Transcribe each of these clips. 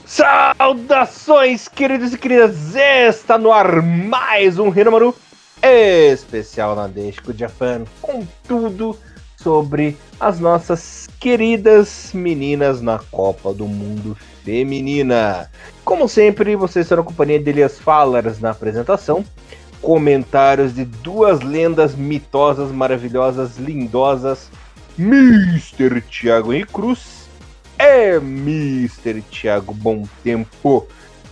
Saudações, queridos e queridas! Está no ar mais um Hinomaru especial Nadeshiko Japan, com tudo sobre as nossas queridas meninas na Copa do Mundo Feminina. Como sempre, vocês serão a companhia de Elias Fallers na apresentação, comentários de duas lendas mitosas, maravilhosas, lindosas, Mr. Thiago Henrique Cruz é Mr. Thiago Bom Tempo.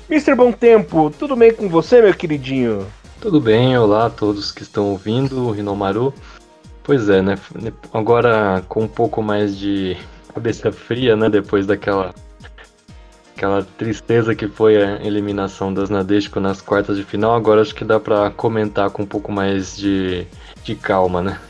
Mr. Bom Tempo, tudo bem com você, meu queridinho? Tudo bem, olá a todos que estão ouvindo o Hinomaru. Pois é, né? Agora com um pouco mais de cabeça fria, né? Depois daquela tristeza que foi a eliminação das Nadeshiko nas quartas de final, agora acho que dá pra comentar com um pouco mais de calma, né?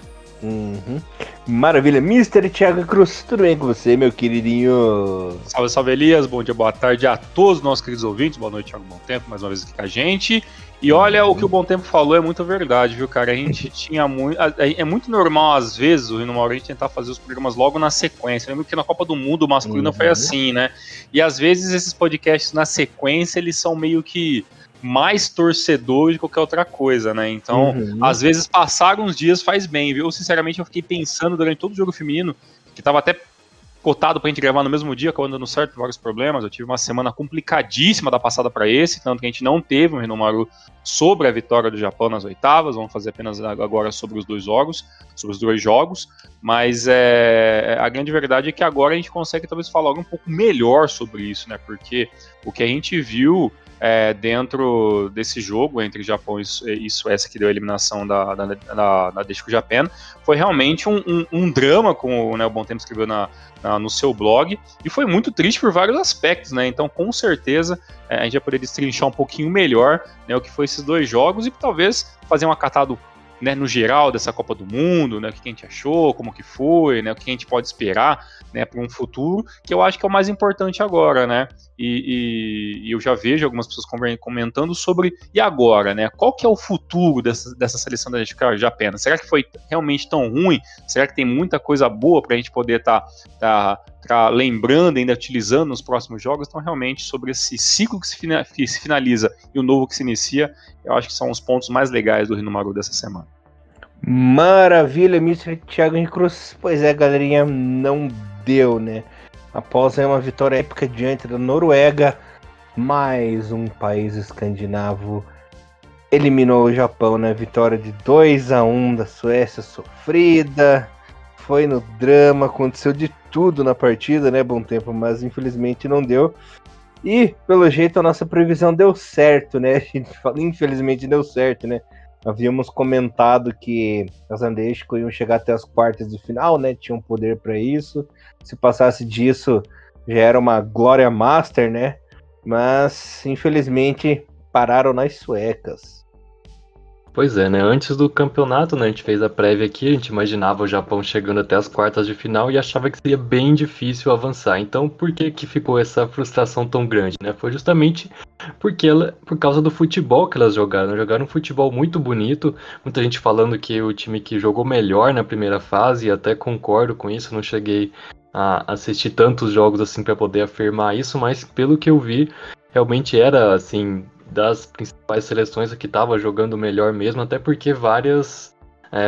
Uhum. Maravilha, Mr. Thiago Cruz, tudo bem com você, meu queridinho? Salve, salve Elias, bom dia, boa tarde a todos os nossos queridos ouvintes, boa noite, Thiago Bom Tempo, mais uma vez aqui com a gente. E olha, o que o Bom Tempo falou é muito verdade, viu, cara? A gente tinha muito. É muito normal, às vezes, o Hinomaru, a gente tentar fazer os programas logo na sequência. Lembra que na Copa do Mundo o masculino foi assim, né? E às vezes esses podcasts na sequência, eles são meio que mais torcedor de qualquer outra coisa, né? Então, às vezes passar uns dias faz bem, viu? Sinceramente, eu fiquei pensando durante todo o jogo feminino, que tava até cotado pra gente gravar no mesmo dia, acabou dando certo, vários problemas. Eu tive uma semana complicadíssima da passada para esse, tanto que a gente não teve um Hinomaru sobre a vitória do Japão nas oitavas. Vamos fazer apenas agora sobre os dois jogos, mas a grande verdade é que agora a gente consegue talvez falar um pouco melhor sobre isso, né? Porque o que a gente viu dentro desse jogo entre Japão e Suécia, que deu a eliminação da Nadeshiko Japan, foi realmente um drama, como, né, o Bom Tempo escreveu no seu blog, e foi muito triste por vários aspectos, né? Então, com certeza, a gente vai poder destrinchar um pouquinho melhor, né, o que foi esses dois jogos e talvez fazer um acatado, né, no geral dessa Copa do Mundo, né, o que a gente achou, como que foi, né, o que a gente pode esperar, né, para um futuro, que eu acho que é o mais importante agora, né, e eu já vejo algumas pessoas comentando sobre, e agora, né, qual que é o futuro dessa seleção da Japão? Será que foi realmente tão ruim? Será que tem muita coisa boa para a gente poder tá lembrando, ainda utilizando nos próximos jogos? Então, realmente, sobre esse ciclo que se finaliza e o novo que se inicia, eu acho que são os pontos mais legais do Hinomaru dessa semana. Maravilha, Mr. Thiago Henrique Cruz. Pois é, galerinha, não deu, né? Após uma vitória épica diante da Noruega, mais um país escandinavo eliminou o Japão, né? Vitória de 2-1 da Suécia sofrida. Foi no drama, aconteceu de tudo na partida, né? Bom Tempo, mas infelizmente não deu. E, pelo jeito, a nossa previsão deu certo, né? A gente fala, infelizmente deu certo, né? Havíamos comentado que as Nadeshiko iam chegar até as quartas de final, né? Tinham poder para isso. Se passasse disso, já era uma glória master, né? Mas, infelizmente, pararam nas suecas. Pois é, né? Antes do campeonato, né, a gente fez a prévia aqui, a gente imaginava o Japão chegando até as quartas de final e achava que seria bem difícil avançar. Então, por que ficou essa frustração tão grande, né? Foi justamente por causa do futebol que elas jogaram. Jogaram um futebol muito bonito, muita gente falando que o time que jogou melhor na primeira fase, e até concordo com isso, não cheguei a assistir tantos jogos assim para poder afirmar isso, mas pelo que eu vi, realmente era, assim, das principais seleções que estava jogando melhor mesmo, até porque várias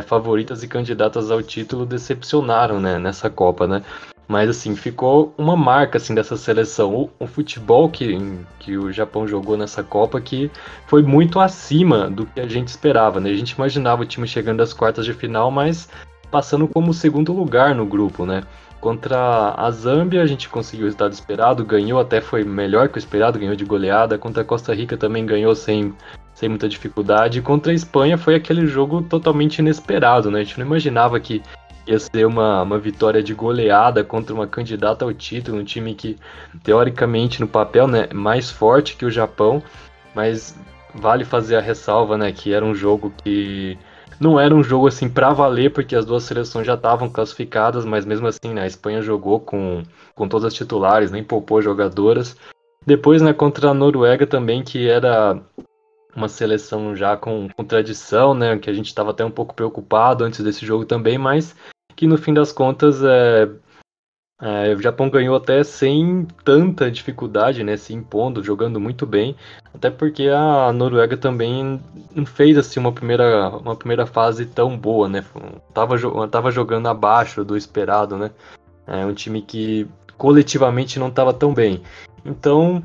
favoritas e candidatas ao título decepcionaram, né, nessa Copa, né? Mas, assim, ficou uma marca, assim, dessa seleção. O futebol que o Japão jogou nessa Copa, que foi muito acima do que a gente esperava, né? A gente imaginava o time chegando às quartas de final, mas passando como segundo lugar no grupo, né? Contra a Zâmbia, a gente conseguiu o resultado esperado, ganhou, até foi melhor que o esperado, ganhou de goleada. Contra a Costa Rica também ganhou sem muita dificuldade. Contra a Espanha foi aquele jogo totalmente inesperado, né? A gente não imaginava que ia ser uma vitória de goleada contra uma candidata ao título, um time que, teoricamente, no papel, né, é mais forte que o Japão, mas vale fazer a ressalva, né, que era um jogo que não era um jogo assim pra valer, porque as duas seleções já estavam classificadas, mas mesmo assim, né, a Espanha jogou com todas as titulares, nem poupou jogadoras. Depois, né, contra a Noruega também, que era uma seleção já com tradição, né, que a gente estava até um pouco preocupado antes desse jogo também, mas que no fim das contas O Japão ganhou até sem tanta dificuldade, né, se impondo, jogando muito bem, até porque a Noruega também não fez assim uma primeira fase tão boa, né, tava jogando abaixo do esperado, né, é um time que coletivamente não estava tão bem. Então,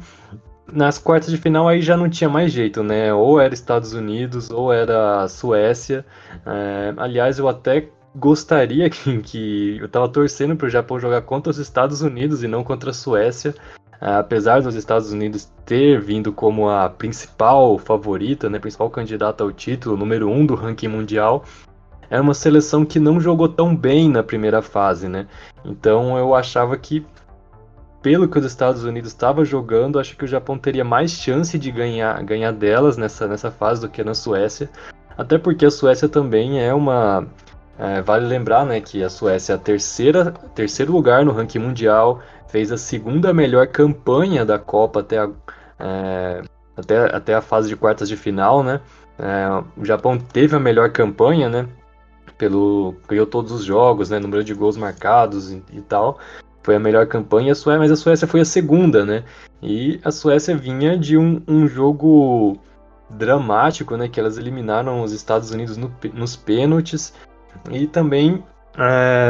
nas quartas de final aí já não tinha mais jeito, né, ou era Estados Unidos ou era Suécia. Aliás, eu até gostaria que eu tava torcendo para o Japão jogar contra os Estados Unidos e não contra a Suécia, apesar dos Estados Unidos ter vindo como a principal favorita, né, principal candidata ao título, número 1 do ranking mundial. Era uma seleção que não jogou tão bem na primeira fase, né? Então eu achava que, pelo que os Estados Unidos estava jogando, acho que o Japão teria mais chance de ganhar delas nessa fase do que na Suécia. Até porque a Suécia também é uma... vale lembrar, né, que a Suécia é a terceiro lugar no ranking mundial, fez a segunda melhor campanha da Copa até a fase de quartas de final, né? O Japão teve a melhor campanha, né? Ganhou todos os jogos, né? Número de gols marcados e tal. Foi a melhor campanha, mas a Suécia foi a segunda, né? E a Suécia vinha de um jogo dramático, né? Que elas eliminaram os Estados Unidos nos pênaltis. E também,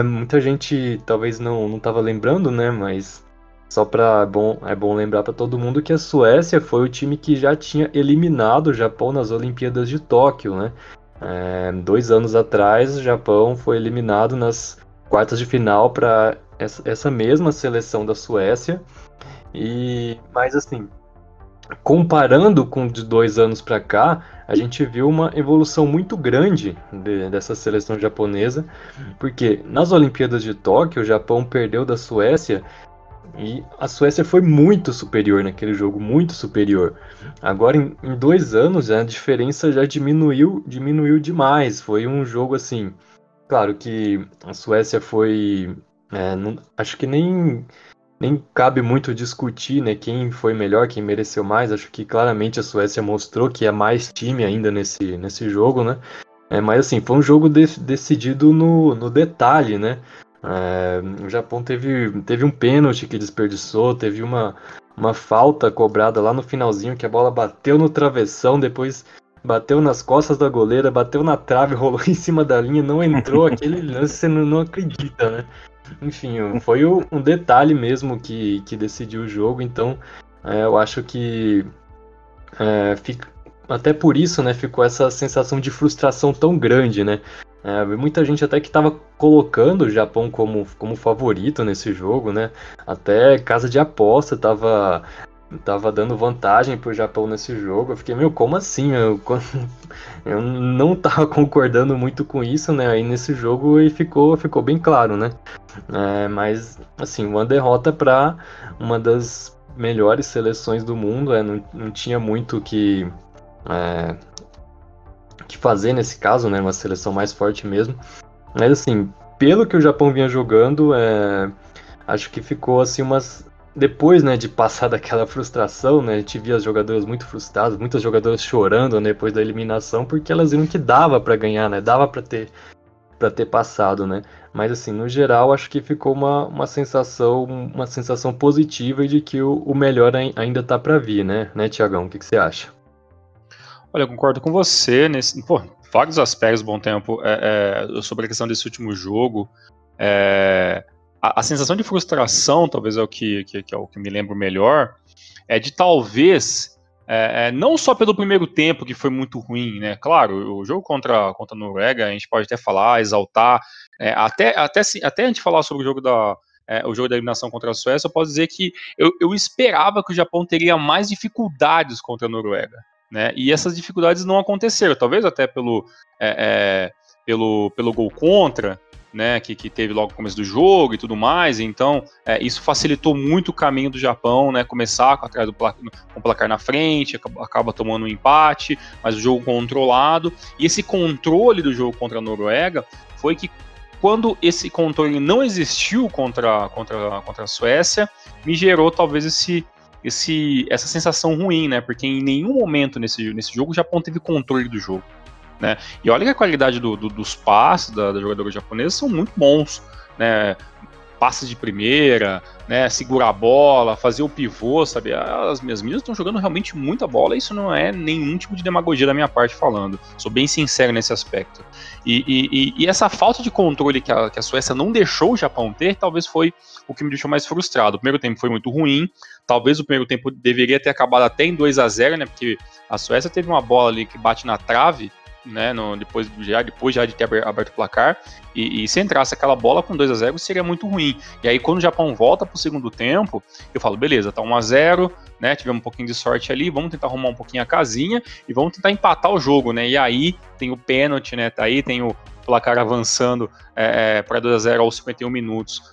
muita gente talvez não estava lembrando, né? Mas é bom lembrar para todo mundo que a Suécia foi o time que já tinha eliminado o Japão nas Olimpíadas de Tóquio, né? 2 anos atrás, o Japão foi eliminado nas quartas de final para essa mesma seleção da Suécia. Mas assim, comparando com de 2 anos para cá, a gente viu uma evolução muito grande dessa seleção japonesa, porque nas Olimpíadas de Tóquio, o Japão perdeu da Suécia e a Suécia foi muito superior naquele jogo, muito superior. Agora, em 2 anos, a diferença já diminuiu demais. Foi um jogo assim. Claro que a Suécia foi. Acho que nem cabe muito discutir, né, quem foi melhor, quem mereceu mais. Acho que claramente a Suécia mostrou que é mais time ainda nesse jogo, né? Mas assim, foi um jogo decidido no detalhe, né? O Japão teve um pênalti que desperdiçou, teve uma falta cobrada lá no finalzinho, que a bola bateu no travessão, depois bateu nas costas da goleira, bateu na trave, rolou em cima da linha, não entrou. Aquele lance, você não acredita, né? Enfim, foi um detalhe mesmo que decidiu o jogo. Então eu acho que até por isso, né, ficou essa sensação de frustração tão grande, né? Muita gente até que estava colocando o Japão como favorito nesse jogo, né? Até casa de aposta tava dando vantagem pro Japão nesse jogo. Eu fiquei, como assim? Eu não tava concordando muito com isso, né? Aí nesse jogo e ficou bem claro, né? Mas, assim, uma derrota para uma das melhores seleções do mundo, não tinha muito que fazer nesse caso, né? Uma seleção mais forte mesmo. Mas assim, pelo que o Japão vinha jogando, acho que ficou assim depois, né, de passar daquela frustração, né, a gente via as jogadoras muito frustradas, muitas jogadoras chorando, né, depois da eliminação, porque elas viram que dava para ganhar, né, dava para ter passado, né. Mas assim, no geral, acho que ficou uma sensação positiva de que o melhor ainda tá para vir, né, Tiagão? O que você acha? Olha, eu concordo com você nesse, vários aspectos, Bom Tempo, sobre a questão desse último jogo. A sensação de frustração, talvez é o que me lembro melhor, é de talvez, não só pelo primeiro tempo, que foi muito ruim, né? Claro, o jogo contra a Noruega, a gente pode até falar, exaltar, até a gente falar sobre o jogo da eliminação contra a Suécia, eu posso dizer que eu esperava que o Japão teria mais dificuldades contra a Noruega, né? E essas dificuldades não aconteceram, talvez até pelo gol contra, né, que teve logo no começo do jogo e tudo mais. Então isso facilitou muito o caminho do Japão, né, começar atrás com o placar na frente, acaba tomando um empate, mas o jogo controlado. E esse controle do jogo contra a Noruega foi que, quando esse controle não existiu contra a Suécia, me gerou talvez essa sensação ruim, né, porque em nenhum momento nesse jogo o Japão teve controle do jogo, né? E olha que a qualidade dos passes da jogadora japonesa são muito bons, né? passe de primeira, né, segurar a bola, fazer o pivô, sabe? As minhas meninas estão jogando realmente muita bola, e isso não é nenhum tipo de demagogia da minha parte falando. Sou bem sincero nesse aspecto. E essa falta de controle que a Suécia não deixou o Japão ter, talvez foi o que me deixou mais frustrado. O primeiro tempo foi muito ruim, talvez o primeiro tempo deveria ter acabado até em 2-0, né, porque a Suécia teve uma bola ali que bate na trave, né, depois já de ter aberto o placar, e se entrasse aquela bola com 2-0 seria muito ruim. E aí quando o Japão volta pro segundo tempo, eu falo, beleza, tá 1-0, né, tivemos um pouquinho de sorte ali, vamos tentar arrumar um pouquinho a casinha e vamos tentar empatar o jogo, né, e aí tem o pênalti, né, tá aí, tem o placar avançando para 2-0 aos 51 minutos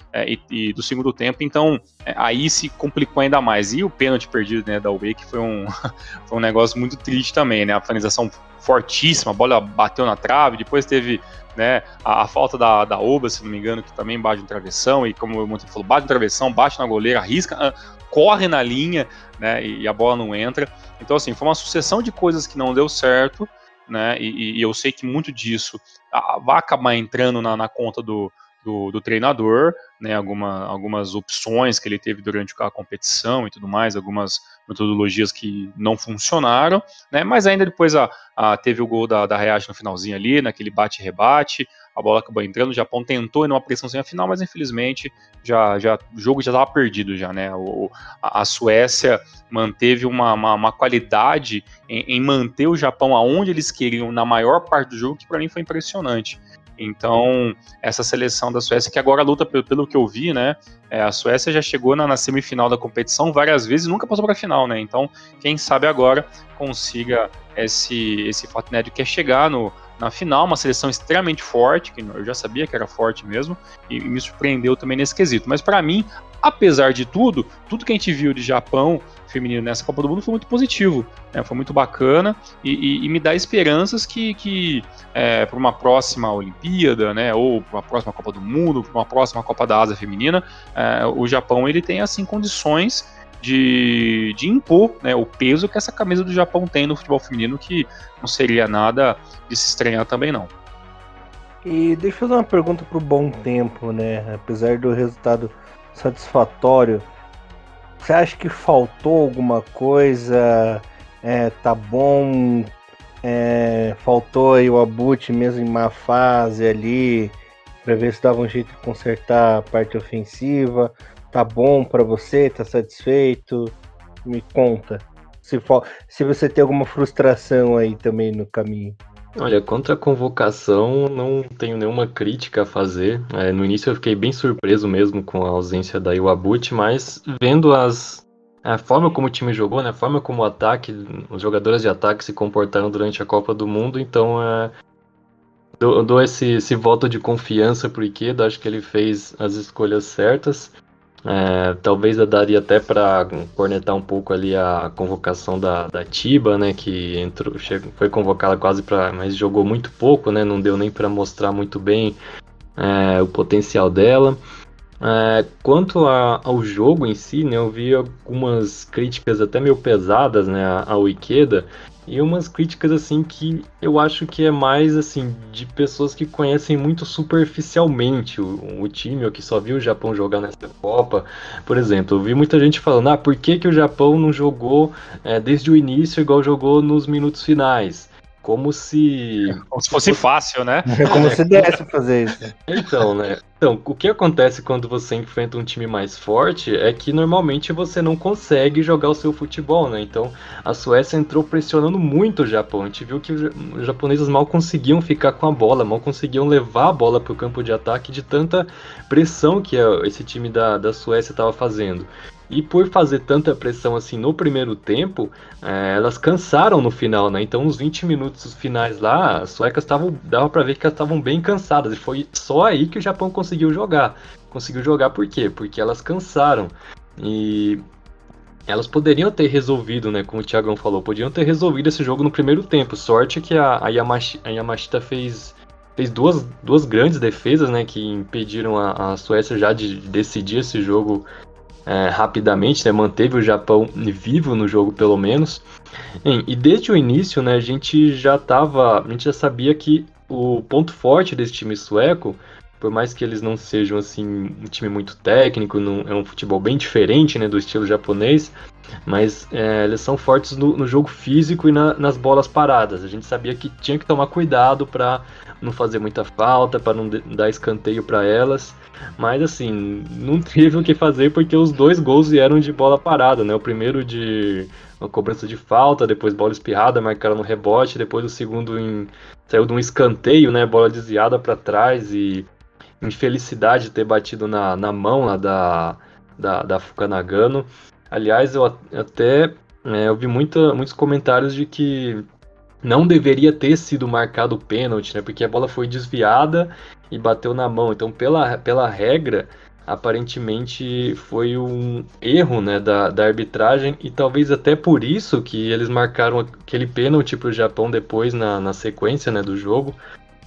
e do segundo tempo, então aí se complicou ainda mais. E o pênalti perdido, né, da UE, que foi um negócio muito triste também, né, a finalização fortíssima, a bola bateu na trave, depois teve, né, a falta da Oba, se não me engano, que também bate no travessão, e como o Monteiro falou, bate no travessão, bate na goleira, arrisca, corre na linha, né, e a bola não entra. Então assim, foi uma sucessão de coisas que não deu certo, né, e eu sei que muito disso vai acabar entrando na conta do treinador, né, algumas opções que ele teve durante a competição e tudo mais, algumas metodologias que não funcionaram, né, mas ainda depois teve o gol da Reage no finalzinho ali, naquele bate-rebate, a bola acabou entrando, o Japão tentou ir numa pressãozinha final, mas infelizmente o jogo já estava perdido já, né, a Suécia manteve uma qualidade em manter o Japão aonde eles queriam na maior parte do jogo, que para mim foi impressionante. Então, essa seleção da Suécia, que agora luta pelo que eu vi, né, a Suécia já chegou na semifinal da competição várias vezes e nunca passou para a final, né, então, quem sabe agora consiga esse fato inédito que é chegar na final, uma seleção extremamente forte, que eu já sabia que era forte mesmo, e me surpreendeu também nesse quesito. Mas para mim, apesar de tudo que a gente viu de Japão feminino nessa Copa do Mundo foi muito positivo, né? Foi muito bacana e me dá esperanças que para uma próxima Olimpíada, né, ou para uma próxima Copa do Mundo, para uma próxima Copa da Ásia feminina, o Japão ele tem assim condições de impor, né, o peso que essa camisa do Japão tem no futebol feminino, que não seria nada de se estranhar também não. E deixa eu fazer uma pergunta pro Bom Tempo, né? Apesar do resultado satisfatório, você acha que faltou alguma coisa? Tá bom? Faltou aí o Abut mesmo em má fase ali, para ver se dava um jeito de consertar a parte ofensiva. Tá bom para você? Tá satisfeito? Me conta. Se você tem alguma frustração aí também no caminho. Olha, contra a convocação não tenho nenhuma crítica a fazer. No início eu fiquei bem surpreso mesmo com a ausência da Iwabuchi, mas vendo a forma como o time jogou, né, a forma como os jogadores de ataque se comportaram durante a Copa do Mundo, então eu dou esse voto de confiança pro Ikeda, acho que ele fez as escolhas certas. Talvez eu daria até para cornetar um pouco ali a convocação da Tiba, né, que foi convocada quase mas jogou muito pouco, né, não deu nem para mostrar muito bem o potencial dela. Quanto ao jogo em si, né, eu vi algumas críticas até meio pesadas, né, ao Ikeda, e umas críticas assim que eu acho que é mais assim de pessoas que conhecem muito superficialmente o time, ou que só viu o Japão jogar nessa Copa. Por exemplo, eu vi muita gente falando, por que o Japão não jogou desde o início igual jogou nos minutos finais? Como se fosse fácil, né? É como se desse fazer isso. Então, né? Então, o que acontece quando você enfrenta um time mais forte é que normalmente você não consegue jogar o seu futebol, né? Então, a Suécia entrou pressionando muito o Japão. A gente viu que os japoneses mal conseguiam ficar com a bola, mal conseguiam levar a bola para o campo de ataque de tanta pressão que esse time da Suécia estava fazendo. E por fazer tanta pressão assim no primeiro tempo, elas cansaram no final, né? Então, uns 20 minutos finais lá, as suecas dava pra ver que elas estavam bem cansadas. E foi só aí que o Japão conseguiu jogar. Conseguiu jogar por quê? Porque elas cansaram. E elas poderiam ter resolvido, né? Como o Thiagão falou, poderiam ter resolvido esse jogo no primeiro tempo. Sorte que a Yamashita fez duas grandes defesas, né? Que impediram a Suécia já de decidir esse jogo rapidamente, né, manteve o Japão vivo no jogo pelo menos. E desde o início, né, a gente já sabia que o ponto forte desse time sueco por mais que eles não sejam assim um time muito técnico, é um futebol bem diferente, né, do estilo japonês, mas eles são fortes no jogo físico e nas bolas paradas. A gente sabia que tinha que tomar cuidado para não fazer muita falta, para não dar escanteio para elas, mas assim, não teve o que fazer porque os 2 gols vieram de bola parada, né? O primeiro de uma cobrança de falta, depois bola espirrada, marcaram no rebote, depois o segundo saiu de um escanteio, né? Bola desviada para trás e infelicidade de ter batido na mão lá da Fuka Nagano. Aliás, eu até vi muitos comentários de que não deveria ter sido marcado o pênalti, né? Porque a bola foi desviada e bateu na mão. Então, pela regra, aparentemente foi um erro, né, da arbitragem, e talvez até por isso que eles marcaram aquele pênalti para o Japão depois na sequência, né, do jogo.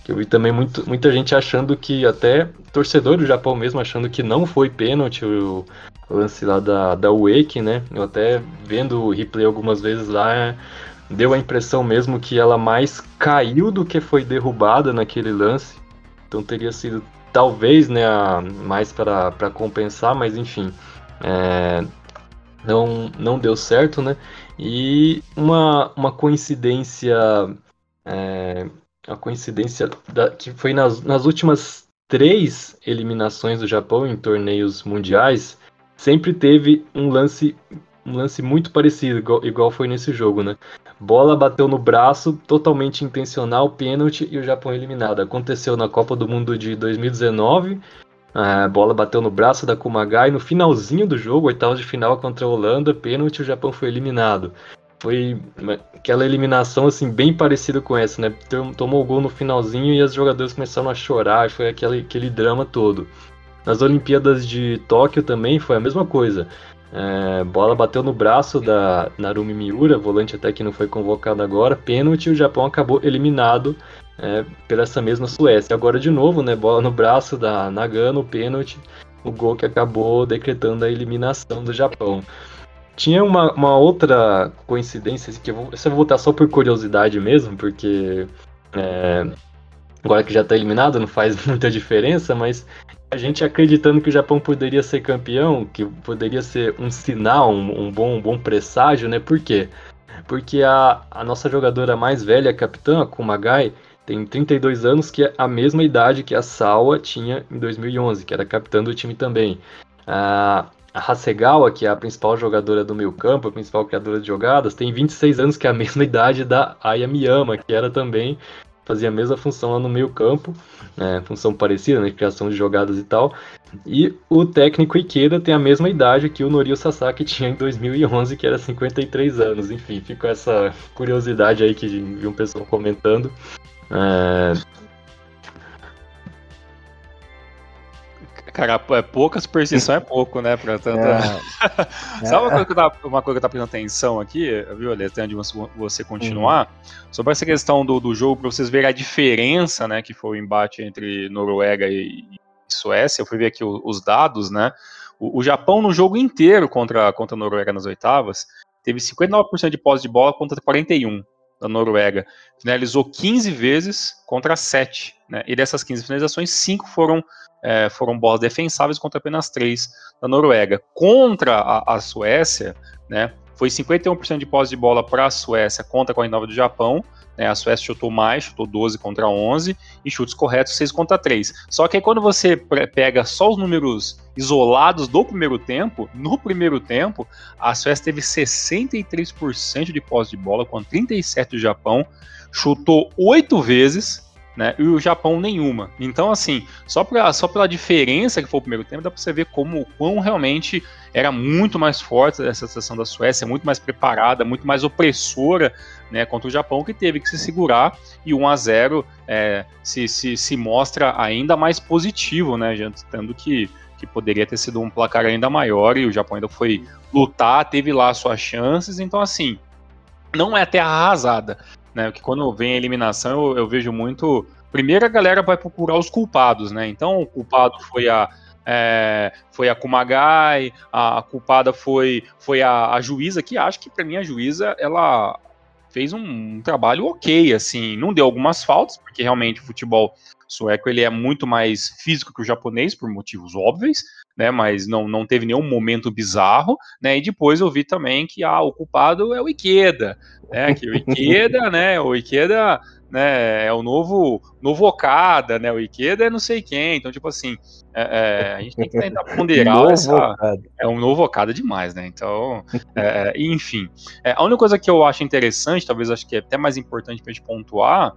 Que eu vi também muita gente achando que, até torcedor do Japão mesmo, achando que não foi pênalti o lance lá da Wake, né? Eu até vendo o replay algumas vezes lá, deu a impressão mesmo que ela mais caiu do que foi derrubada naquele lance. Então teria sido, talvez, né, mais para compensar, mas enfim, não deu certo, né? E uma coincidência... a coincidência que foi nas últimas 3 eliminações do Japão em torneios mundiais, sempre teve um lance muito parecido, igual foi nesse jogo, né? Bola bateu no braço, totalmente intencional, pênalti e o Japão eliminado. Aconteceu na Copa do Mundo de 2019, a bola bateu no braço da Kumagai no finalzinho do jogo, oitavas de final contra a Holanda, pênalti, o Japão foi eliminado. Foi aquela eliminação assim bem parecida com essa, né? Tomou o gol no finalzinho e os jogadores começaram a chorar, foi aquele drama todo. Nas Olimpíadas de Tóquio também foi a mesma coisa. Bola bateu no braço da Narumi Miura, volante até que não foi convocado agora, pênalti, e o Japão acabou eliminado pela essa mesma Suécia. Agora de novo, né? Bola no braço da Nagano, pênalti, o gol que acabou decretando a eliminação do Japão. Tinha uma outra coincidência, que eu vou voltar só por curiosidade mesmo, porque agora que já está eliminado não faz muita diferença, mas a gente acreditando que o Japão poderia ser campeão, que poderia ser um sinal, um bom presságio, né? Por quê? Porque a nossa jogadora mais velha, a capitã, a Kumagai, tem 32 anos, que é a mesma idade que a Sawa tinha em 2011, que era capitã do time também. A Hasegawa, que é a principal jogadora do meio campo, a principal criadora de jogadas, tem 26 anos, que é a mesma idade da Aya Miyama, que era também, fazia a mesma função lá no meio campo, função parecida, né, criação de jogadas e tal. E o técnico Ikeda tem a mesma idade que o Norio Sasaki tinha em 2011, que era 53 anos. Enfim, fica essa curiosidade aí que vi um pessoal comentando. Cara, pouca superstição é pouco, né? Pra tanta... Sabe uma coisa que eu tava prestando atenção aqui, viu, Alex, antes de você continuar? Sobre essa questão do jogo, pra vocês verem a diferença, né, que foi o embate entre Noruega e Suécia. Eu fui ver aqui os dados, né? O Japão, no jogo inteiro contra a Noruega nas oitavas, teve 59% de posse de bola contra 41% da Noruega. Finalizou 15 vezes contra 7, né? E dessas 15 finalizações, 5 foram bolas defensáveis contra apenas 3 da Noruega. Contra a Suécia, né, foi 51% de posse de bola para a Suécia contra 49% do Japão. Né, a Suécia chutou mais, chutou 12 contra 11, e chutes corretos 6 contra 3. Só que aí quando você pega só os números isolados do primeiro tempo, no primeiro tempo, a Suécia teve 63% de posse de bola, com 37% do Japão, chutou 8 vezes, né, e o Japão nenhuma. Então, assim, só pela diferença que foi o primeiro tempo, dá pra você ver quão realmente era muito mais forte essa seleção da Suécia, muito mais preparada, muito mais opressora, né, contra o Japão, que teve que se segurar, e 1-0 se mostra ainda mais positivo, né, tendo que poderia ter sido um placar ainda maior, e o Japão ainda foi lutar, teve lá suas chances. Então, assim, não é terra arrasada, né, porque quando vem a eliminação eu vejo muito, primeiro a galera vai procurar os culpados, né, então o culpado foi a Kumagai, a culpada foi a juíza, que acho que pra mim a juíza, ela fez um trabalho ok, assim, não deu algumas faltas, porque realmente o futebol sueco ele é muito mais físico que o japonês, por motivos óbvios, né, mas não teve nenhum momento bizarro, né, e depois eu vi também que o culpado é o Ikeda, né, que o Ikeda, né, é o novo Okada, né, o Ikeda é não sei quem, então tipo assim, a gente tem que tentar ponderar é um novo Okada demais, né, então, enfim, a única coisa que eu acho interessante, talvez acho que é até mais importante pra gente pontuar,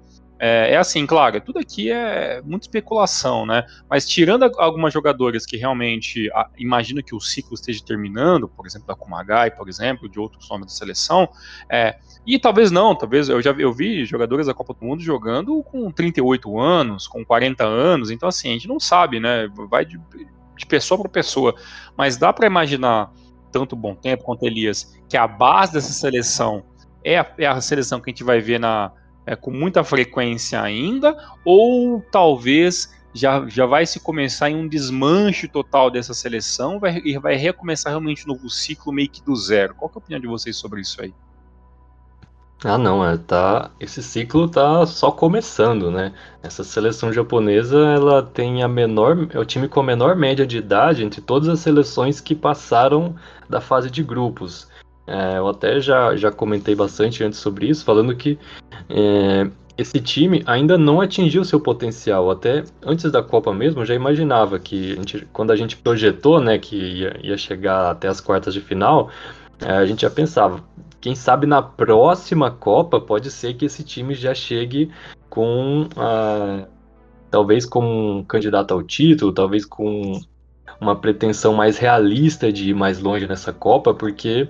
assim, claro, tudo aqui é muita especulação, né? Mas tirando algumas jogadoras que realmente imagino que o ciclo esteja terminando, por exemplo, da Kumagai, por exemplo, de outros nomes da seleção, e talvez não, talvez eu vi jogadoras da Copa do Mundo jogando com 38 anos, com 40 anos, então assim, a gente não sabe, né? Vai de pessoa para pessoa, mas dá para imaginar, tanto o Bom Tempo quanto Elias, que a base dessa seleção é a seleção que a gente vai ver com muita frequência ainda, ou talvez já vai se começar em um desmanche total dessa seleção e vai recomeçar realmente um novo ciclo meio que do zero. Qual que é a opinião de vocês sobre isso aí? Não, esse ciclo tá só começando, né? Essa seleção japonesa, ela tem é o time com a menor média de idade entre todas as seleções que passaram da fase de grupos. Eu até já comentei bastante antes sobre isso, falando que esse time ainda não atingiu seu potencial. Até antes da Copa mesmo, eu já imaginava que quando a gente projetou, né, que ia chegar até as quartas de final, a gente já pensava, quem sabe na próxima Copa pode ser que esse time já chegue com, talvez com um candidato ao título, talvez com uma pretensão mais realista de ir mais longe nessa Copa, porque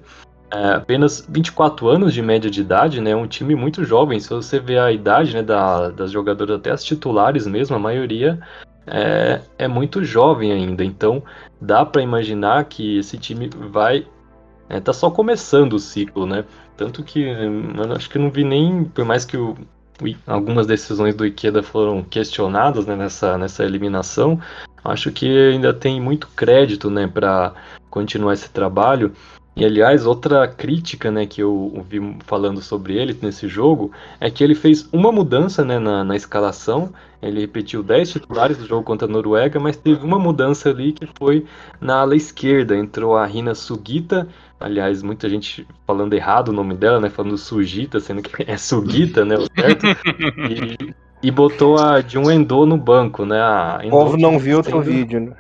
apenas 24 anos de média de idade, né, é um time muito jovem. Se você vê a idade, né, das jogadoras, até as titulares mesmo, a maioria é muito jovem ainda. Então dá para imaginar que esse time vai tá só começando o ciclo, né? Tanto que eu acho que eu não vi nem, por mais que algumas decisões do Ikeda foram questionadas, né, nessa eliminação, acho que ainda tem muito crédito, né, para continuar esse trabalho. E aliás, outra crítica, né, que eu ouvi falando sobre ele nesse jogo é que ele fez uma mudança, né, na escalação. Ele repetiu 10 titulares do jogo contra a Noruega, mas teve uma mudança ali que foi na ala esquerda. Entrou a Rina Sugita, aliás, muita gente falando errado o nome dela, né, falando Sugita, sendo que é Sugita, né, o certo? E botou a Jun Endo no banco, né? O povo não viu o teu vídeo, né?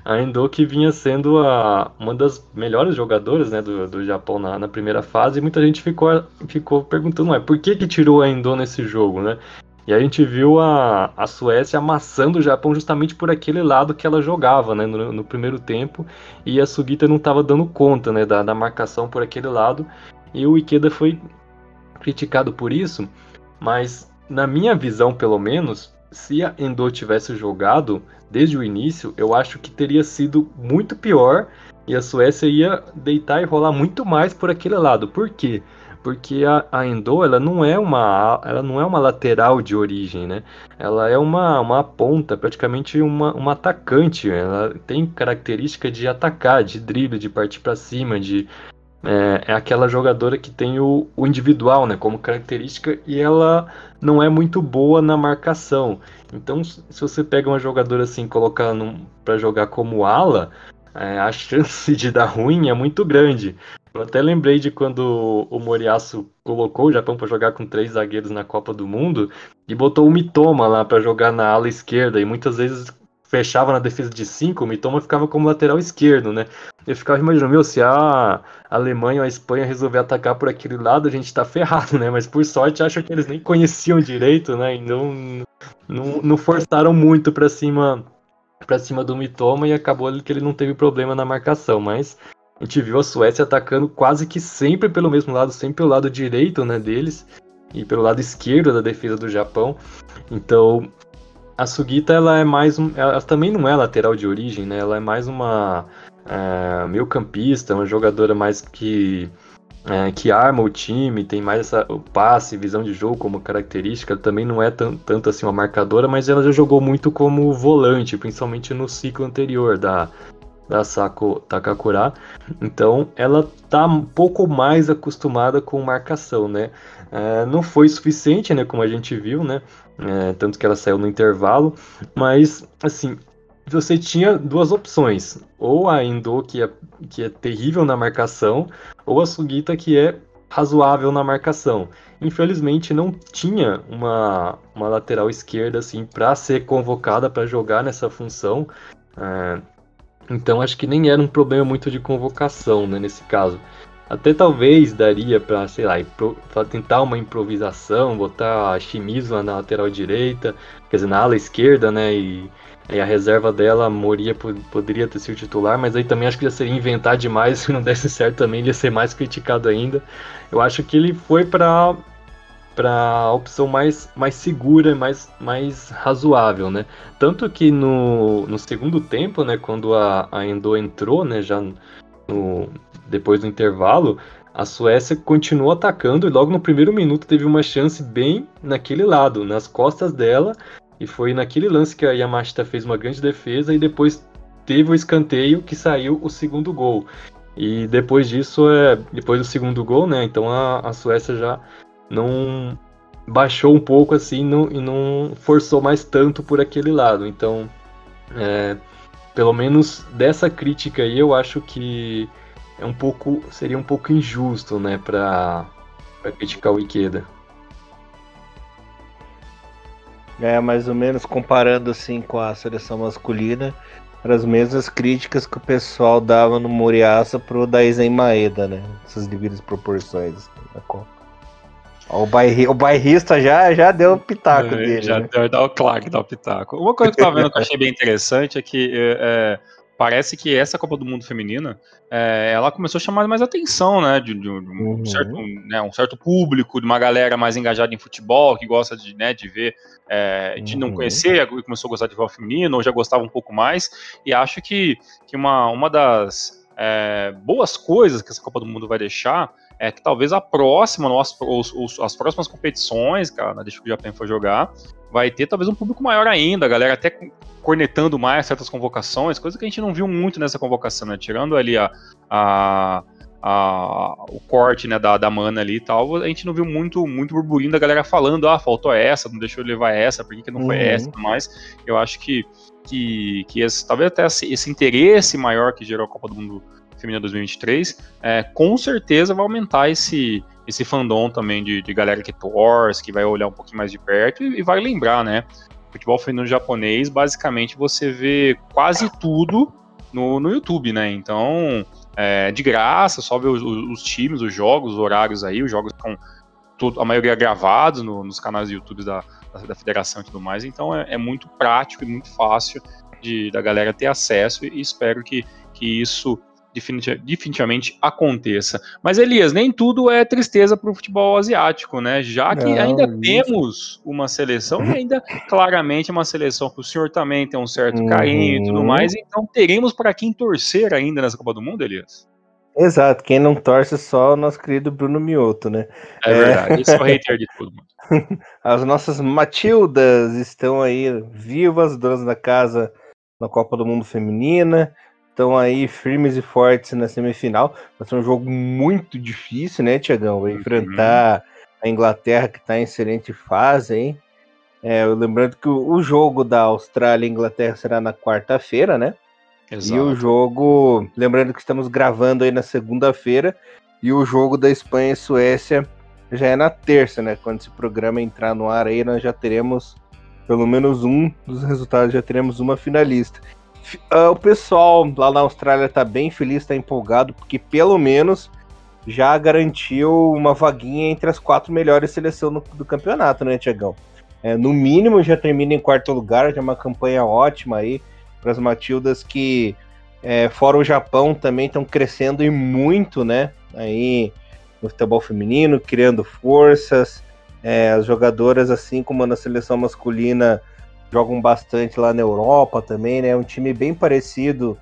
A Endo, que vinha sendo uma das melhores jogadoras, né, do Japão na primeira fase, e muita gente ficou perguntando, por que tirou a Endo nesse jogo, né? E a gente viu a Suécia amassando o Japão justamente por aquele lado que ela jogava, né, no primeiro tempo, e a Sugita não estava dando conta, né, da marcação por aquele lado, e o Ikeda foi criticado por isso, mas na minha visão, pelo menos, se a Endo tivesse jogado desde o início, eu acho que teria sido muito pior e a Suécia ia deitar e rolar muito mais por aquele lado. Por quê? Porque a Endo, ela não é uma lateral de origem, né? Ela é uma ponta, praticamente uma atacante. Ela tem característica de atacar, de drible, de partir para cima, é aquela jogadora que tem o individual, né, como característica, e ela não é muito boa na marcação. Então, se você pega uma jogadora assim e colocar para jogar como ala, a chance de dar ruim é muito grande. Eu até lembrei de quando o Moriyasu colocou o Japão para jogar com 3 zagueiros na Copa do Mundo e botou o Mitoma lá para jogar na ala esquerda, e muitas vezes fechava na defesa de 5, o Mitoma ficava como lateral esquerdo, né? Eu ficava imaginando, se a Alemanha ou a Espanha resolver atacar por aquele lado, a gente tá ferrado, né? Mas por sorte, acho que eles nem conheciam direito, né? E não forçaram muito pra cima do Mitoma, e acabou que ele não teve problema na marcação. Mas a gente viu a Suécia atacando quase que sempre pelo mesmo lado, sempre pelo lado direito, né, deles, e pelo lado esquerdo da defesa do Japão. Então a Sugita, ela também não é lateral de origem, né? Ela é mais uma meio-campista, uma jogadora mais que arma o time, tem mais o passe, visão de jogo como característica. Ela também não é tanto assim uma marcadora, mas ela já jogou muito como volante, principalmente no ciclo anterior da da Sako Takakura. Então ela tá um pouco mais acostumada com marcação, né? Não foi suficiente, né, como a gente viu, né? Tanto que ela saiu no intervalo, mas assim, você tinha duas opções, ou a Endo, que é terrível na marcação, ou a Sugita, que é razoável na marcação. Infelizmente não tinha uma lateral esquerda assim para ser convocada para jogar nessa função. Então acho que nem era um problema muito de convocação, né, nesse caso. Até talvez daria para, sei lá, tentar uma improvisação, botar a Shimizu na lateral direita, quer dizer, na ala esquerda, né, e a reserva dela, a Moriya, poderia ter sido titular, mas aí também acho que já seria inventar demais, se não desse certo também, ele ia ser mais criticado ainda. Eu acho que ele foi para a opção mais segura, mais razoável, né? Tanto que no segundo tempo, né, quando a Endo entrou, né, já depois do intervalo, a Suécia continuou atacando e logo no primeiro minuto teve uma chance bem naquele lado, nas costas dela, e foi naquele lance que a Yamashita fez uma grande defesa e depois teve o escanteio que saiu o segundo gol. E depois disso, depois do segundo gol, né, então a Suécia já não baixou um pouco assim e não forçou mais tanto por aquele lado. Então, pelo menos dessa crítica aí, eu acho que seria um pouco injusto, né, para criticar o Ikeda. Mais ou menos comparando assim com a seleção masculina, eram as mesmas críticas que o pessoal dava no Moriyasu pro Daisen Maeda, né? Essas devidas proporções da Copa. O bairrista já deu o pitaco dele. Já, né? dá o pitaco. Uma coisa que eu tava vendo que eu achei bem interessante é que parece que essa Copa do Mundo feminina, ela começou a chamar mais atenção, né, de um certo público, de uma galera mais engajada em futebol, que gosta de ver, de não conhecer, e começou a gostar de futebol feminino, ou já gostava um pouco mais, e acho que uma das boas coisas que essa Copa do Mundo vai deixar é que talvez a próxima, as próximas competições, cara, deixa que o Japão for jogar, vai ter talvez um público maior ainda, a galera até cornetando mais certas convocações, coisa que a gente não viu muito nessa convocação, né? Tirando ali o corte, né, da Mana ali e tal, a gente não viu muito burburinho da galera falando, faltou essa, não deixou eu levar essa, por que não foi essa e tudo mais. Eu acho que talvez até esse interesse maior que gerou a Copa do Mundo Feminina 2023, com certeza vai aumentar esse fandom também de galera que torce, que vai olhar um pouquinho mais de perto e vai lembrar, né? Futebol feminino japonês, basicamente você vê quase tudo no YouTube, né? Então, de graça, só ver os times, os jogos, os horários aí, os jogos com a maioria gravados nos canais do YouTube da federação e tudo mais. Então, é muito prático e muito fácil da galera ter acesso e espero que isso definitivamente aconteça. Mas, Elias, nem tudo é tristeza para o futebol asiático, né? Já que ainda temos uma seleção e ainda claramente uma seleção que o senhor também tem um certo carinho e tudo mais, então teremos para quem torcer ainda nessa Copa do Mundo, Elias? Exato, quem não torce é só o nosso querido Bruno Mioto, né? É verdade, esse é o hater de tudo, mano. As nossas Matildas estão aí vivas, donas da casa na Copa do Mundo Feminina, estão aí firmes e fortes na semifinal. Vai ser um jogo muito difícil, né, Tiagão? Vai enfrentar a Inglaterra, que está em excelente fase, hein? Lembrando que o jogo da Austrália e Inglaterra será na quarta-feira, né? Exato. E o jogo, lembrando que estamos gravando aí na segunda-feira, e o jogo da Espanha e Suécia já é na terça, né? Quando esse programa entrar no ar aí, nós já teremos pelo menos um dos resultados, já teremos uma finalista. O pessoal lá na Austrália tá bem feliz, tá empolgado, porque pelo menos já garantiu uma vaguinha entre as 4 melhores seleções do campeonato, né, Tiagão? No mínimo já termina em quarto lugar, já é uma campanha ótima aí para as Matildas que, fora o Japão, também estão crescendo e muito, né, aí no futebol feminino, criando forças. As jogadoras, assim como na seleção masculina, jogam bastante lá na Europa também, né? Um time bem parecido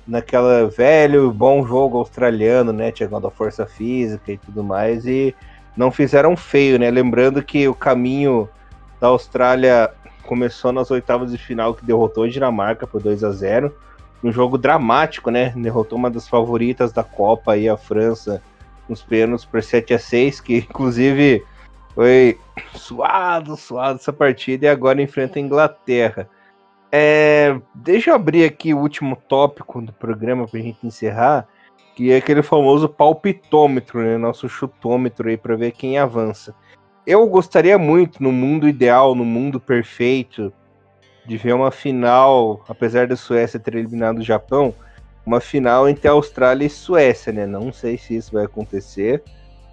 naquela velho bom jogo australiano, né? Chegando a força física e tudo mais, e não fizeram feio, né? Lembrando que o caminho da Austrália começou nas oitavas de final, que derrotou a Dinamarca por 2-0. um jogo dramático, né? Derrotou uma das favoritas da Copa aí, a França, nos pênaltis por 7-6, que inclusive foi suado essa partida, e agora enfrenta a Inglaterra. Deixa eu abrir aqui o último tópico do programa pra gente encerrar, que é aquele famoso palpitômetro, né? Nosso chutômetro aí pra ver quem avança. Eu gostaria muito, no mundo ideal, no mundo perfeito, de ver uma final, apesar da Suécia ter eliminado o Japão, uma final entre Austrália e Suécia, né? Não sei se isso vai acontecer,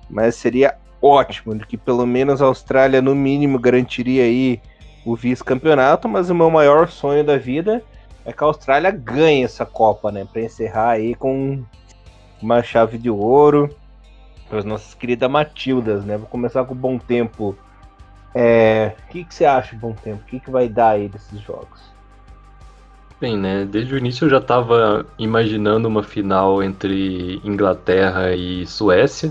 mas seria ótimo, que pelo menos a Austrália, no mínimo, garantiria aí o vice-campeonato, mas o meu maior sonho da vida é que a Austrália ganhe essa Copa, né? Para encerrar aí com uma chave de ouro para as nossas queridas Matildas, né? Vou começar com o Bom Tempo. O que você acha, Bom Tempo? O que vai dar aí desses jogos? Bem, né, desde o início eu já estava imaginando uma final entre Inglaterra e Suécia,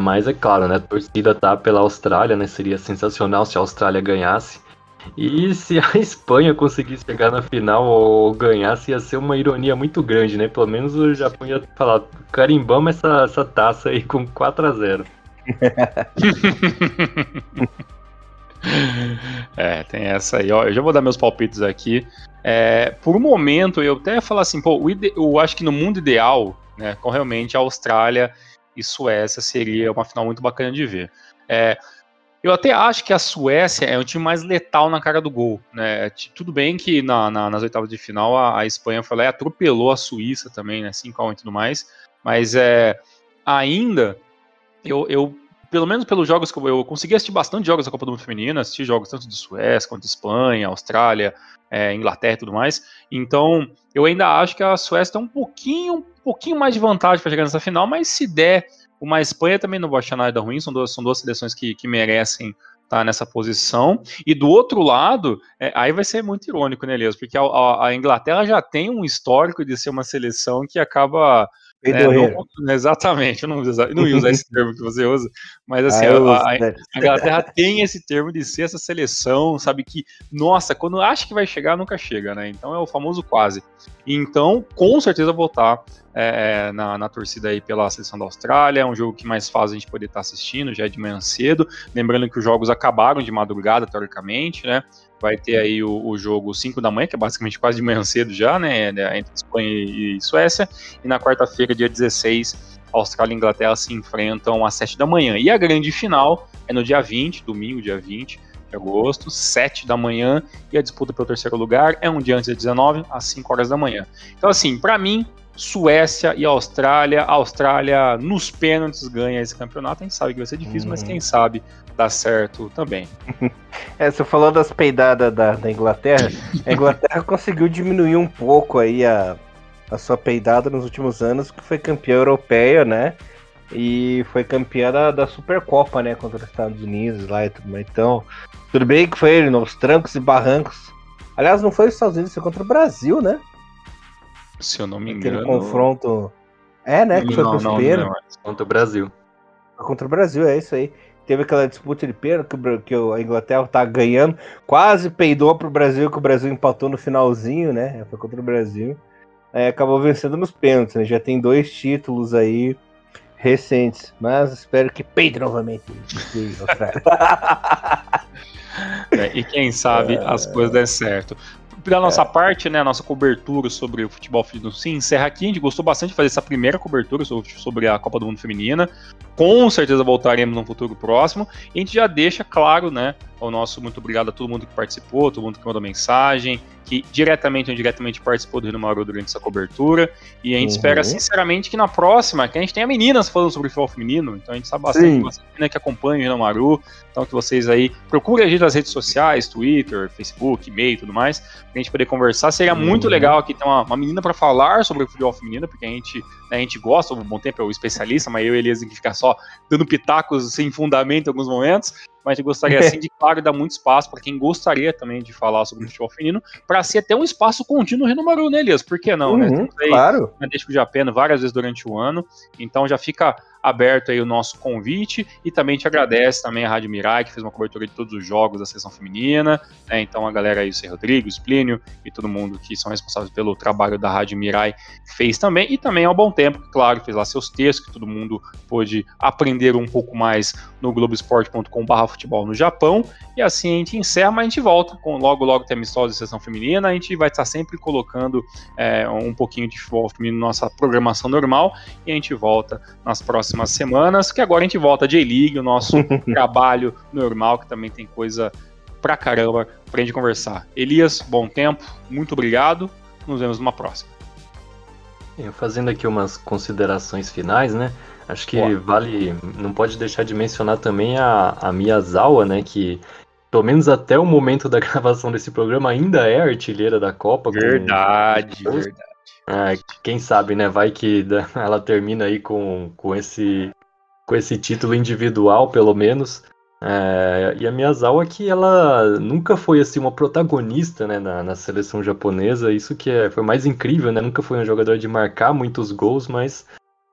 mas é claro, né, a torcida tá pela Austrália, né, seria sensacional se a Austrália ganhasse, e se a Espanha conseguisse chegar na final ou ganhasse, ia ser uma ironia muito grande, né, pelo menos o Japão ia falar, carimbamos essa taça aí com 4-0. Tem essa aí, ó. Eu já vou dar meus palpites aqui. Por um momento, eu até ia falar assim, eu acho que no mundo ideal, né, com realmente a Austrália e Suécia seria uma final muito bacana de ver. Eu até acho que a Suécia é um time mais letal na cara do gol, né? Tudo bem que nas oitavas de final a Espanha foi lá e atropelou a Suíça também, né? 5-1 e tudo mais, mas ainda eu pelo menos pelos jogos que eu consegui assistir bastante jogos da Copa do Mundo Feminina, assisti jogos tanto de Suécia quanto de Espanha, Austrália, Inglaterra e tudo mais. Então, eu ainda acho que a Suécia tem um pouquinho mais de vantagem para chegar nessa final, mas se der uma Espanha também não vai achar nada ruim, são duas seleções que merecem estar nessa posição. E do outro lado, aí vai ser muito irônico, né, Elias? Porque a Inglaterra já tem um histórico de ser uma seleção que acaba... exatamente, eu não ia usar esse termo que você usa, mas assim, a Inglaterra tem esse termo de ser essa seleção, sabe, que, nossa, quando acha que vai chegar, nunca chega, né? Então é o famoso quase. Então, com certeza vou estar na torcida aí pela seleção da Austrália, é um jogo que mais fácil a gente poder estar assistindo, já é de manhã cedo, lembrando que os jogos acabaram de madrugada, teoricamente, né? Vai ter aí o jogo 5 da manhã, que é basicamente quase de manhã cedo já, né, entre Espanha e Suécia, e na quarta-feira, dia 16, Austrália e Inglaterra se enfrentam às 7 da manhã, e a grande final é no dia 20, domingo, dia 20 de agosto, 7 da manhã, e a disputa pelo terceiro lugar é um dia antes, dia 19, às 5 horas da manhã. Então assim, pra mim, Suécia e Austrália, a Austrália nos pênaltis ganha esse campeonato, a gente sabe que vai ser difícil, mas quem sabe dá certo também. Você falou das peidadas da Inglaterra, a Inglaterra conseguiu diminuir um pouco aí a sua peidada nos últimos anos, que foi campeã europeia, né, e foi campeã da Supercopa, né, contra os Estados Unidos lá e tudo mais. Então, tudo bem que foi nos trancos e barrancos, aliás, não foi os Estados Unidos, foi contra o Brasil, né? Se eu não me engano. Aquele confronto. Né? Que foi pros pênaltis. Contra o Brasil. Contra o Brasil, é isso aí. Teve aquela disputa de pênalti que a Inglaterra tá ganhando. Quase peidou pro Brasil, que o Brasil empatou no finalzinho, né? Foi contra o Brasil. Acabou vencendo nos pênaltis, né? Já tem 2 títulos aí recentes. Mas espero que peide novamente. E quem sabe as coisas dêem certo. Da nossa parte, né, a nossa cobertura sobre o futebol feminino se encerra aqui. A gente gostou bastante de fazer essa primeira cobertura sobre a Copa do Mundo Feminina. Com certeza voltaremos num futuro próximo. E a gente já deixa claro, né, o nosso muito obrigado a todo mundo que participou, todo mundo que mandou mensagem, que diretamente ou indiretamente participou do Rio Maru durante essa cobertura. E a gente espera, sinceramente, que na próxima, que a gente tenha meninas falando sobre futebol feminino. Então a gente sabe bastante que acompanha o Rio Maru. Então que vocês aí procurem a gente nas redes sociais, Twitter, Facebook, e-mail e tudo mais, pra gente poder conversar. Seria muito legal aqui ter uma menina para falar sobre o futebol feminino, porque a gente gosta, o Bom Tempo é o especialista, mas eu e Elias tem que ficar só dando pitacos sem fundamento em alguns momentos. mas eu gostaria, assim, de, claro, dar muito espaço para quem gostaria também de falar sobre o futebol feminino, para ser até um espaço contínuo no Rio Maru, né, Elias? Por que não, né? Temos aí, claro. na Deixa o Japena várias vezes durante o ano, então já fica aberto aí o nosso convite, e também te agradece também a Rádio Mirai, que fez uma cobertura de todos os jogos da seleção feminina, né? Então a galera aí, o Cê Rodrigo, o Plínio e todo mundo que são responsáveis pelo trabalho da Rádio Mirai fez também, e também ao Bom Tempo, que claro, fez lá seus textos, que todo mundo pôde aprender um pouco mais no Globoesporte.com/futebol no Japão, e assim a gente encerra, mas a gente volta, com logo tem amistosos de seleção feminina, a gente vai estar sempre colocando um pouquinho de futebol feminino na nossa programação normal, e a gente volta nas próximas semanas, que agora a gente volta a J-League, o nosso trabalho normal, que também tem coisa pra caramba pra gente conversar. Elias, Bom Tempo, muito obrigado, nos vemos numa próxima. Fazendo aqui umas considerações finais, né? Acho que não pode deixar de mencionar também a Miyazawa, né? Que, pelo menos até o momento da gravação desse programa, ainda é artilheira da Copa. Verdade. Quem sabe, né? Vai que ela termina aí com esse título individual, pelo menos. E a Miyazawa, que ela nunca foi assim uma protagonista, né, na seleção japonesa. Isso que foi mais incrível, né? Nunca foi uma jogadora de marcar muitos gols, mas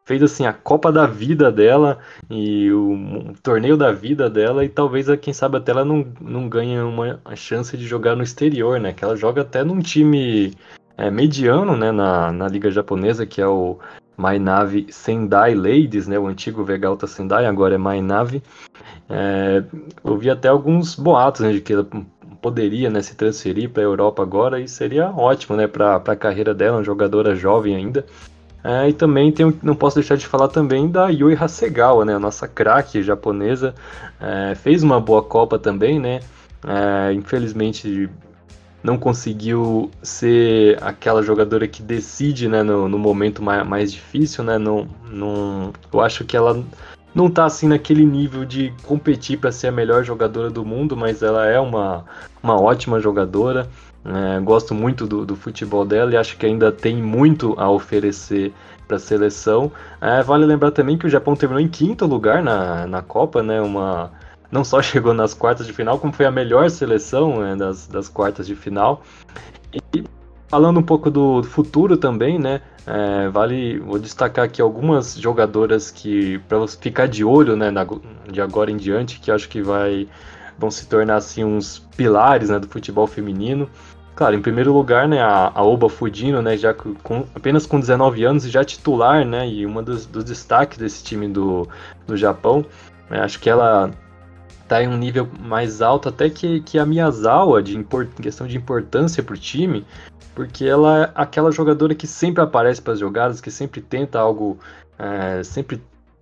fez assim a Copa da vida dela e o torneio da vida dela, e talvez, quem sabe, até ela não ganhe uma chance de jogar no exterior, né? Que ela joga até num time mediano, né, na liga japonesa, que é o Mainavi Sendai Ladies, né? O antigo Vegalta Sendai, agora é Mainavi. Eu vi até alguns boatos, né, de que ela poderia, né, se transferir para a Europa agora, e seria ótimo, né, para a carreira dela, uma jogadora jovem ainda. E também não posso deixar de falar também da Yui Hasegawa, né, a nossa craque japonesa. Fez uma boa Copa também, né, infelizmente não conseguiu ser aquela jogadora que decide, né, no momento mais difícil, né, eu acho que ela não tá assim naquele nível de competir para ser a melhor jogadora do mundo, mas ela é uma ótima jogadora. Gosto muito do futebol dela e acho que ainda tem muito a oferecer para a seleção. Vale lembrar também que o Japão terminou em 5º lugar na Copa, né? Não só chegou nas quartas de final, como foi a melhor seleção, né, das quartas de final. E falando um pouco do futuro também, né? Vou destacar aqui algumas jogadoras que, para você ficar de olho, né, de agora em diante, que acho que vão se tornar assim uns pilares, né, do futebol feminino. Claro, em primeiro lugar, né, a Oba Fujino, né, já apenas com 19 anos e já titular, né, e uma dos destaques desse time do Japão. Acho que ela está em um nível mais alto até que a Miyazawa, em questão de importância para o time, porque ela é aquela jogadora que sempre aparece para as jogadas, que sempre tenta algo,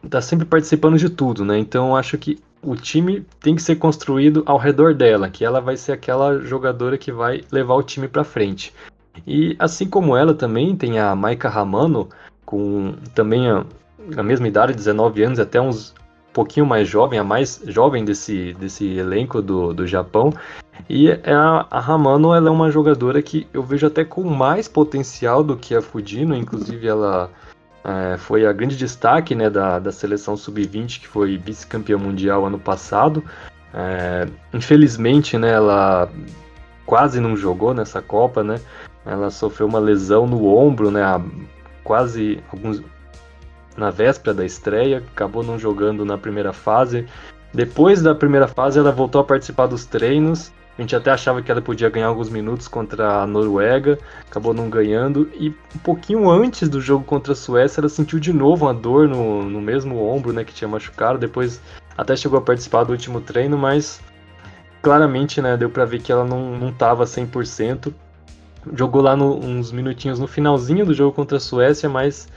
está sempre participando de tudo, né? Então acho que o time tem que ser construído ao redor dela, que ela vai ser aquela jogadora que vai levar o time para frente. E assim como ela também tem a Maika Hamano, com também a mesma idade, 19 anos, até uns pouquinho mais jovem, a mais jovem desse elenco do Japão. E a Hamano, ela é uma jogadora que eu vejo até com mais potencial do que a Fujino. Inclusive ela foi a grande destaque, né, da seleção sub-20, que foi vice-campeã mundial ano passado. Infelizmente, né, ela quase não jogou nessa Copa, né? Ela sofreu uma lesão no ombro, né, na véspera da estreia, acabou não jogando na primeira fase. Depois da primeira fase, ela voltou a participar dos treinos. A gente até achava que ela podia ganhar alguns minutos contra a Noruega, acabou não ganhando. E um pouquinho antes do jogo contra a Suécia, ela sentiu de novo uma dor no mesmo ombro, né, que tinha machucado. Depois até chegou a participar do último treino, mas claramente, né, deu pra ver que ela não estava 100%. Jogou lá uns minutinhos no finalzinho do jogo contra a Suécia, mas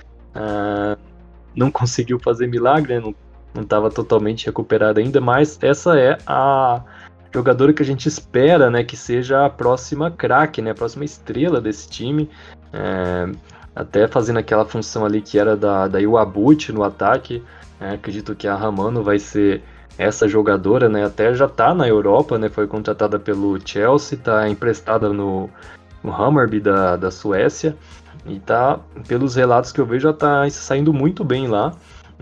não conseguiu fazer milagre, né? Não estava totalmente recuperada ainda, mas essa é a jogadora que a gente espera, né, que seja a próxima craque, né, a próxima estrela desse time, até fazendo aquela função ali que era da Iwabuchi no ataque. Acredito que a Hamano vai ser essa jogadora, né, até já está na Europa, né, foi contratada pelo Chelsea, está emprestada no Hammarby da Suécia, e tá, pelos relatos que eu vejo, já tá saindo muito bem lá.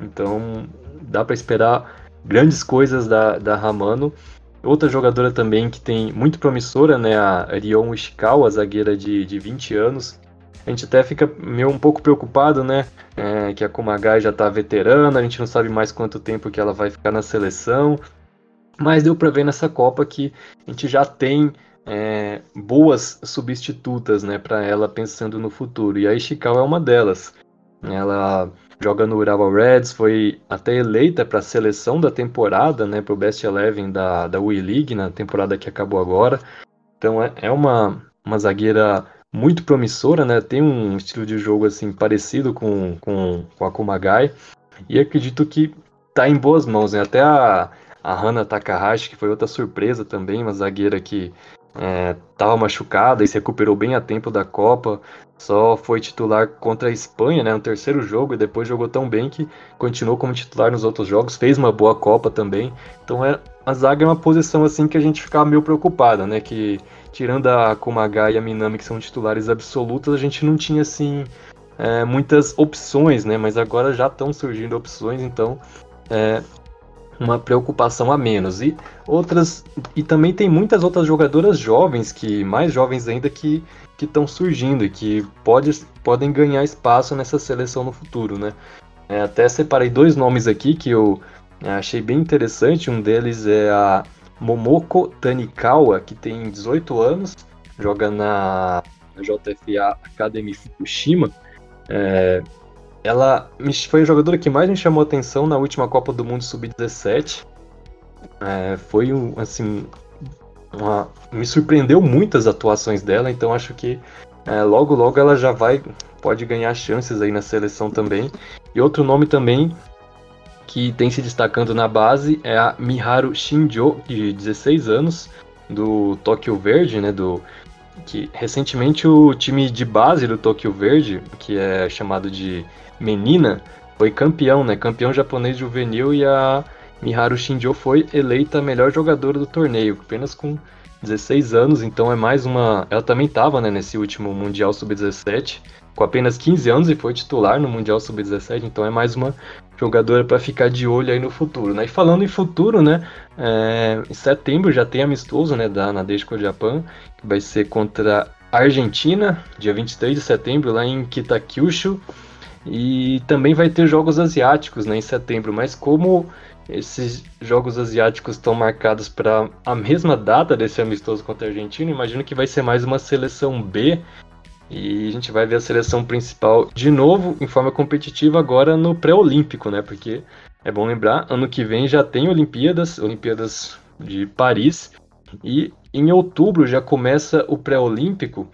Então dá para esperar grandes coisas da Hamano. Outra jogadora também que tem muito promissora, né, a Rion Ishikawa, zagueira de 20 anos. A gente até fica meio um pouco preocupado, né, que a Kumagai já tá veterana, a gente não sabe mais quanto tempo que ela vai ficar na seleção. Mas deu para ver nessa Copa que a gente já tem boas substitutas, né, para ela pensando no futuro. E a Ishikawa é uma delas. Ela joga no Urawa Reds, foi até eleita para a seleção da temporada, né, para o Best Eleven da WE-League, na temporada que acabou agora. Então é uma zagueira muito promissora, né, tem um estilo de jogo assim parecido com a Kumagai. E acredito que tá em boas mãos, né? Até a Hana Takahashi, que foi outra surpresa também, uma zagueira que estava machucada e se recuperou bem a tempo da Copa, só foi titular contra a Espanha, né, no terceiro jogo, e depois jogou tão bem que continuou como titular nos outros jogos, fez uma boa Copa também. Então a zaga é uma posição assim que a gente ficava meio preocupada, né, que tirando a Kumagai e a Minami, que são titulares absolutos, a gente não tinha assim muitas opções, né, mas agora já estão surgindo opções, então uma preocupação a menos. E também tem muitas outras jogadoras jovens, mais jovens ainda, que estão surgindo e que podem ganhar espaço nessa seleção no futuro, né? Até separei 2 nomes aqui que eu achei bem interessante. Um deles é a Momoko Tanikawa, que tem 18 anos, joga na JFA Academy Fukushima. Ela foi a jogadora que mais me chamou a atenção na última Copa do Mundo Sub-17. Foi assim, me surpreendeu muito as atuações dela, então acho que logo ela já pode ganhar chances aí na seleção também. E outro nome também que tem se destacando na base é a Miharu Shinjo, de 16 anos, do Tokyo Verde, né, que recentemente o time de base do Tokyo Verde, que é chamado de Menina, foi campeão, né? Campeão japonês juvenil, e a Miharu Shinjo foi eleita a melhor jogadora do torneio, apenas com 16 anos, então é mais uma... Ela também estava, né, nesse último Mundial Sub-17, com apenas 15 anos, e foi titular no Mundial Sub-17, então é mais uma jogadora para ficar de olho aí no futuro, né? E falando em futuro, né, em setembro já tem amistoso, né, da Nadeshiko Japan, que vai ser contra a Argentina, dia 23 de setembro, lá em Kitakyushu. E também vai ter jogos asiáticos, né, em setembro, mas como esses jogos asiáticos estão marcados para a mesma data desse amistoso contra a Argentina, imagino que vai ser mais uma seleção B, e a gente vai ver a seleção principal de novo em forma competitiva agora no pré-olímpico, né, porque é bom lembrar, ano que vem já tem Olimpíadas de Paris, e em outubro já começa o pré-olímpico,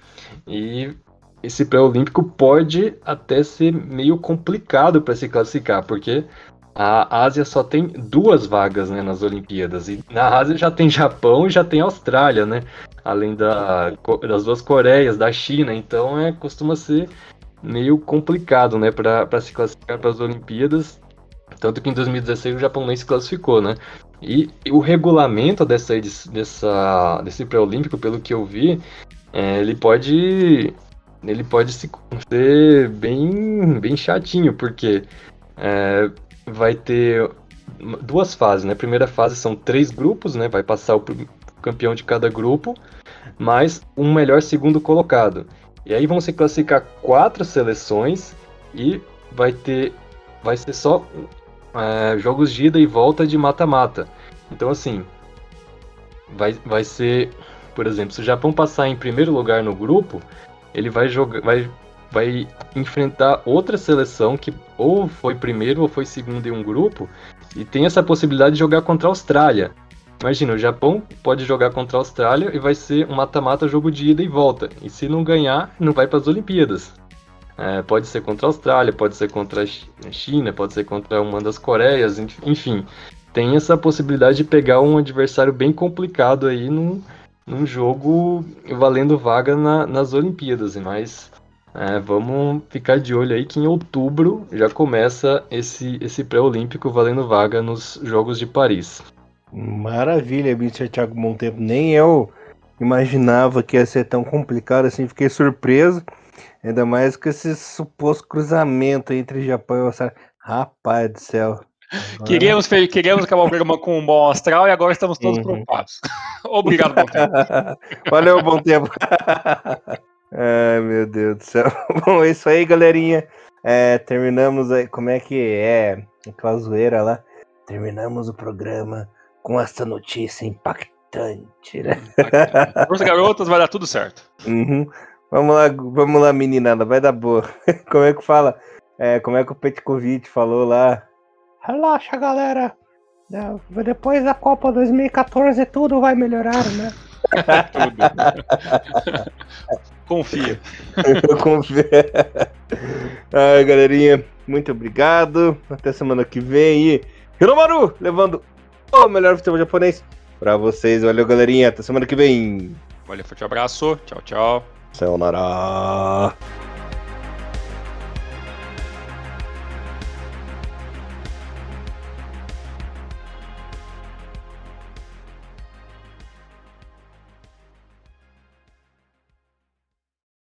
e esse pré-olímpico pode até ser meio complicado para se classificar, porque a Ásia só tem 2 vagas, né, nas Olimpíadas, e na Ásia já tem Japão e já tem Austrália, né, além das 2 Coreias, da China, então costuma ser meio complicado, né, para se classificar para as Olimpíadas, tanto que em 2016 o Japão nem se classificou, né, e o regulamento desse pré-olímpico, pelo que eu vi, ele pode ser bem chatinho, porque vai ter 2 fases, né? A primeira fase são 3 grupos, né? Vai passar o campeão de cada grupo, mais um melhor segundo colocado. E aí vão se classificar 4 seleções e vai ser só jogos de ida e volta de mata-mata. Então, assim, vai ser, por exemplo, se o Japão passar em primeiro lugar no grupo, ele vai enfrentar outra seleção que ou foi primeiro ou foi segundo em um grupo, e tem essa possibilidade de jogar contra a Austrália. Imagina, o Japão pode jogar contra a Austrália e vai ser um mata-mata, jogo de ida e volta. E se não ganhar, não vai para as Olimpíadas. Pode ser contra a Austrália, pode ser contra a China, pode ser contra uma das Coreias, enfim. Tem essa possibilidade de pegar um adversário bem complicado aí num jogo valendo vaga nas Olimpíadas, mas vamos ficar de olho aí que em outubro já começa esse pré-olímpico valendo vaga nos Jogos de Paris. Maravilha, Mr. Thiago Montempo. Nem eu imaginava que ia ser tão complicado assim, fiquei surpreso, ainda mais com esse suposto cruzamento entre Japão e Austrália. Rapaz do céu. Queríamos acabar o programa com um bom astral e agora estamos todos preocupados. Obrigado, Bom Tempo. Valeu, Bom Tempo. Ai, meu Deus do céu. Bom, é isso aí, galerinha. Terminamos aí. Como é que é? Aquela zoeira lá. Terminamos o programa com essa notícia impactante, né? Força, garotas, vai dar tudo certo. Vamos lá, meninada, vai dar boa. Como é que fala? Como é que o Petkovic falou lá? Relaxa, galera. Depois da Copa 2014 tudo vai melhorar, né? Tudo. Confia. Eu confio. Ai, galerinha, muito obrigado. Até semana que vem. E Hiromaru levando o melhor futebol japonês pra vocês. Valeu, galerinha. Até semana que vem. Valeu, forte abraço. Tchau, tchau. Sayonara.